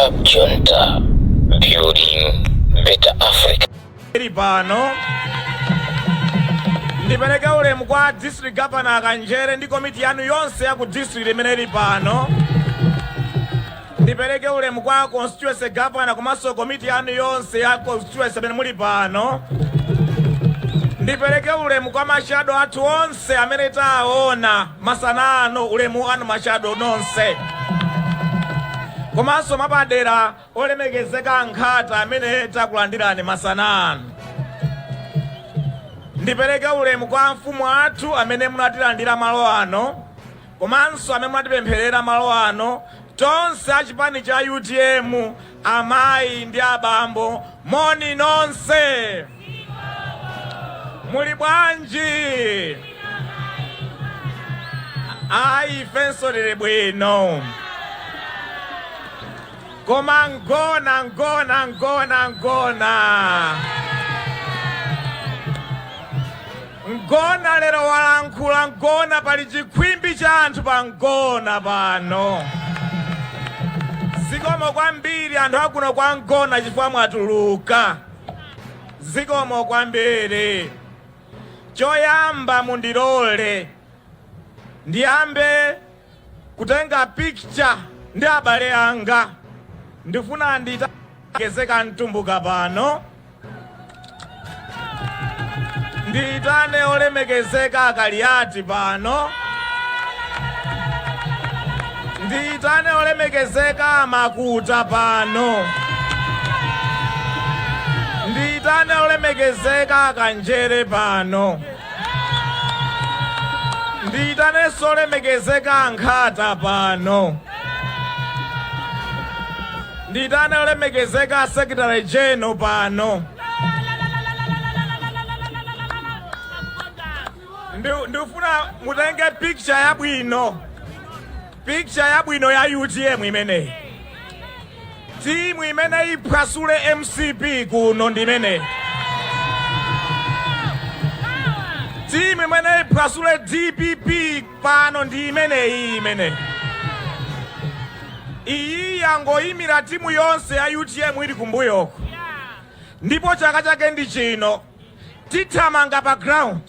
Stop Junta. Building Better Africa. Pano ndipereka ulemu kwa district governor Kanjere ndi komiti yanu yonse ya ku district imene pano. Ndipereke ulemu kwa constituency governor komanso komiti yanu yonse ya constituency imene muli pano. Ndipereke ulemu kwa mashado athu onse amene taona masanano ulemu anu mashado nonse. Komanso mapadera olemekezeka nkhata amene takulandirani masanano. Ndipereke ulemu kwa mfumu athu amene munatilandira malo ano, komanso amene munatipempherera malo ano, tonse achipani cha UTM, amayi ndi abambo, moni nonse. Muli bwanji? Ayi ifenso tili bwino. Koma ngona. Ngona lero walankhula ngona pali chikhwimbi cha anthu pa ngona pano. Zikomo kwambiri anthu akuno kwa ngona chifukwa mwatuluka. Zikomo kwambiri. Choyamba mundilole ndiyambe kutenga picture ndi abale anga. Ndifuna nditakezeka mtumbuka pano. Nditane olemekezeka akaliyati pano. Nditane olemekezeka amakuta pano. Nditane olemekezeka akanjere pano. Nditane solemekezeka nkhata pano. Nditane olemekezeka secretary general pano. Ndifuna mutenge picture ya bwino. Picture ya bwino ya UTM imene. Timu imene iphwasule MCP kuno ndimene. Timu imene iphwasule DPP pano ndi imene. Iyi yangoyimira timu yonse ya UTM ili kumbuyoko. Ndipo chaka chake ndi chino. Tithamanga pa ground.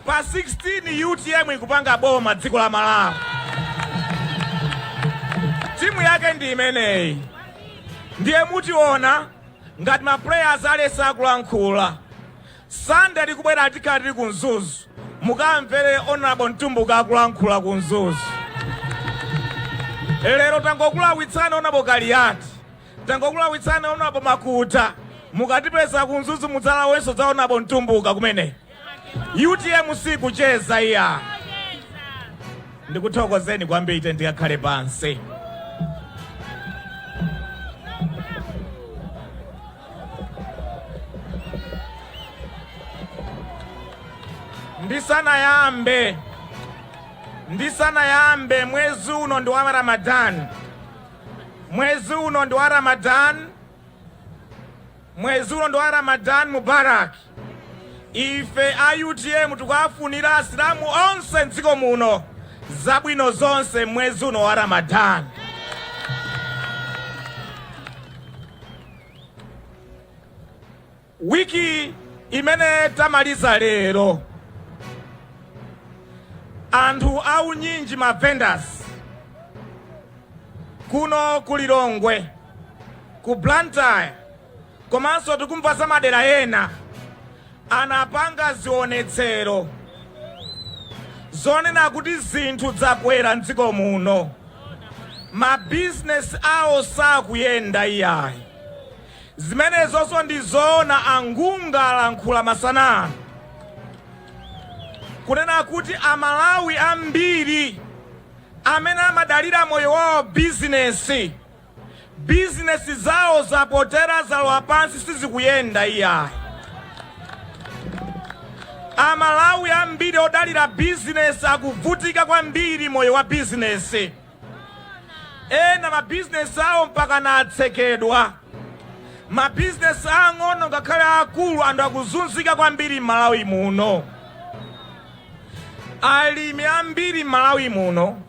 Pa 16 UTM ikupanga boma dziko la Malawi. Timu yake ndi imeneyi. Ndiye mutiona ngati ma players alesa kulankhula. Sunday likubwera atikati kunzuzu. Mukamvere honorable Ntumbuka akulankhula kunzuzu. Lero tangokulawitsana honorable Kaliyati. Tangokulawitsana honorable Makuta. Mukatipeza kunzuzu mudzala wenso za honorable Ntumbuka kumene. UTM sikucheza iya. Ndikuthokozeni kwambiri ndikakhale pansi. Ndisana yambe mwezi uno ndi wa Ramadan. Mwezi uno ndi wa Ramadan Mubarak. Ife a UTM tukafunira asilamu onse mdziko muno zabwino zonse mwezi uno wa Ramadan. Wiki imene tamaliza lero, anthu au nyinji ma vendors kuno ku Lilongwe, ku Blantyre, komanso tikumva za madera ena anapanga zionetsero zonena kuti zinthu zakwera mdziko muno. Ma business awo sakuyenda iyayi. Zimenezonso ndizoona angunga alankhula masanano. Kunena kuti Amalawi ambiri amene amadalira moyo wawo business zawo zapotera zalowa pansi sizikuyenda iyayi. Amalawi ambiri odalira business akuvutika kwambiri moyo wa business. Ena ma business awo mpaka natsekedwa. Ma business ang'ono ngakhale akulu anthu akuzunzika kwambiri Malawi muno. Alimi ambiri Malawi muno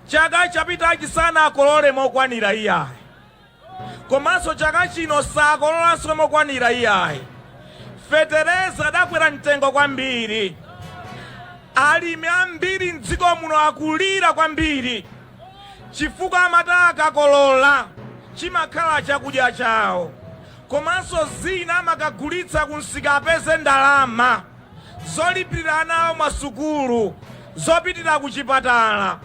chaka chapita chisana akolole mokwanira iyayi. komanso chaka chino sakololanso mokwanira iyayi. Fetereza adakwera mtengo kwambiri. Alimi ambiri mdziko muno akulira kwambiri chifukwa amata akakolola chimakhala chakudya chawo, komanso zina amakagulitsa kunsika apeze ndalama zolipirira ana awo masukulu, zopitira ku chipatala.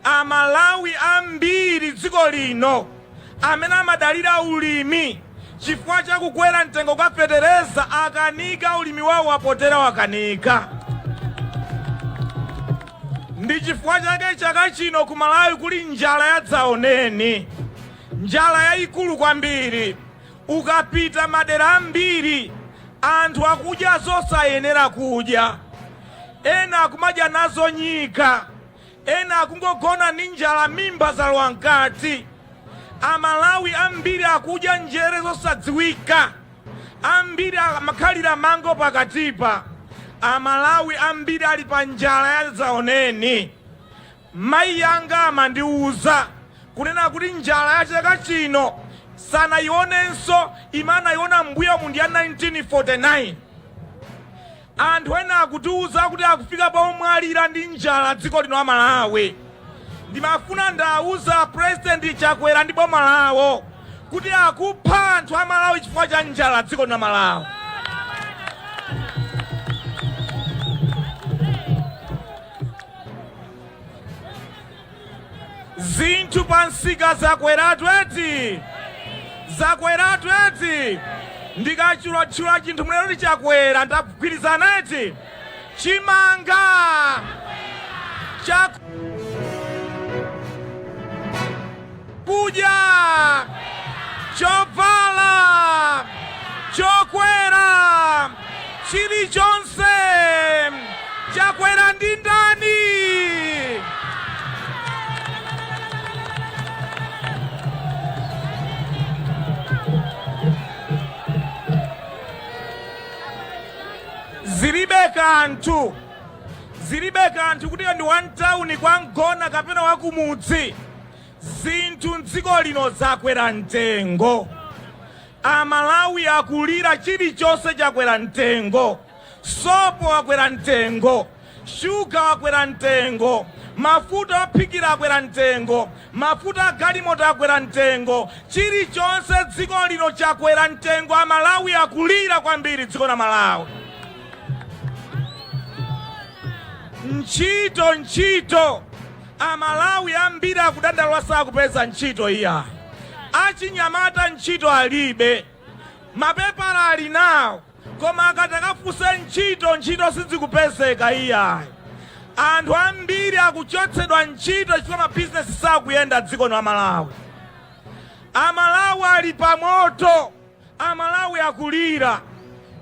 Amalawi ambiri dziko lino amene amadalira ulimi chifukwa chakukwera mtengo kwa fetereza akanika ulimi wawo apotera wakanika. Ndi chifukwa chake chaka chino ku Malawi kuli njala yadzaoneni, njala yayikulu kwambiri. Ukapita madera ambiri anthu akudya zosayenera kudya, ena akumadya nazo nyika, ena akungogona ndi njala mimba zalowa mkati. Amalawi ambiri akudya njere zosadziwika, ambiri amakhalira mango pakatipa. Amalawi ambiri ali pa njala yadzaoneni. Mayi yanga amandiuza kunena kuti njala ya chaka chino sanayionenso imanayiona mbuyo mu ndi ya 1949. Anthu ena akutiuza kuti akufika pa omwalira ndi njala dziko lino la Malawi. Ndimafuna ndawuza President Chakwera ndi boma lawo kuti akupha anthu a Malawi chifukwa cha njala dziko lino la Malawi. Zinthu pansika zakweratu eti, zakweratu eti. Ndikachula chinthu mulero ndi Chakwera ndakugwirizana eti. Chimanga kudya, chovala, chokwera, chilichonse. Chakwera ndi ndani? Zilibe kanthu kuti ndi wantawuni kwa mgona kapena wakumudzi. Zinthu mdziko lino zakwera mtengo. Amalawi akulira chilichonse chakwera mtengo. Sopo wakwera mtengo, shuga wakwera mtengo, mafuta ophikira akwera mtengo, mafuta agalimoto akwera mtengo. Chilichonse dziko lino chakwera mtengo. Amalawi akulira kwambiri dziko la Malawi. Ntchito Amalawi ambiri akudandalwa sakupeza ntchito iya. Achinyamata ntchito alibe, mapepala ali nawo, koma akatakafunse ntchito sizikupezeka iya. Anthu ambiri akuchotsedwa ntchito chifukwa mabizinesi sakuyenda dziko la Malawi. Amalawi ali pa moto, Amalawi akulira.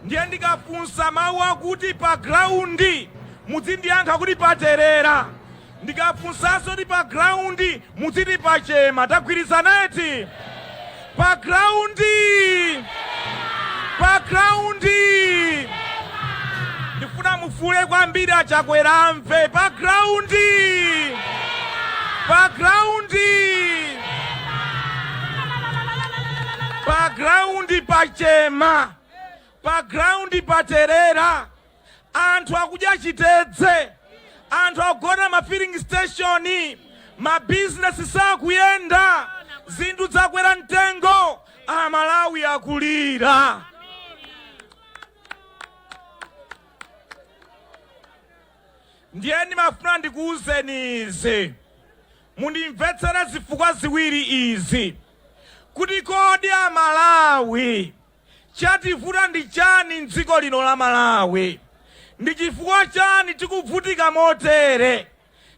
Ndiye ndikafunsa mawu akuti pa ground muzindiyankha kuti paterera. Ndikafunsanso kuti pa ground muziti pachema. Tagwirizana eti? Pa ground, pa ground. Ndifuna mufule kwambiri Chakwera amve. Pa ground, pa ground, pa ground pachema, pa ground paterera. Anthu akudya chitedze, anthu akugona ma filling station, ma business sakuyenda, zinthu zakwera mtengo. Amalawi akulira. Ndiyeni mafuna ndikuwuzeni izi, mundimvetsere zifukwa ziwiri izi, kuti kodi Amalawi chativuta ndi chani mdziko lino la Malawi. Ndi chifukwa chani tikuvutika motere?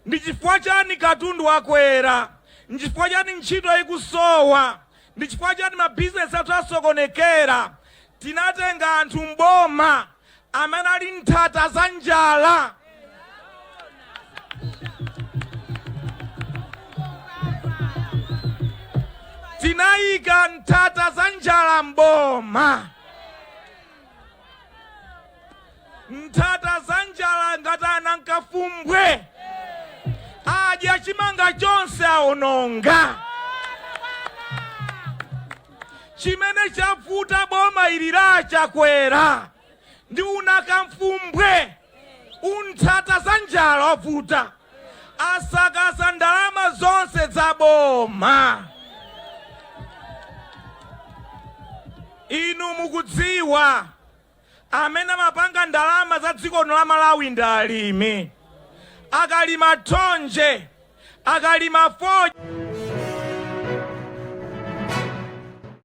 Ndi chifukwa chani katundu wakwera? Ndi chifukwa chani ntchito ikusowa? Ndi chifukwa chani mabizinesi athu asokonekera? Tinatenga anthu mboma amene ali nthata za njala. Tinayika nthata za njala mboma. Nthata za njala ngati anankafumbwe adya chimanga chonse aononga. chimene chavuta boma ili la Chakwera ndi unakamfumbwe unthata za njala wavuta asakaza ndalama zonse za boma. Inu mukudziwa amene amapanga ndalama za dziko la Malawi ndi alimi. Akalima thonje, akalima foja.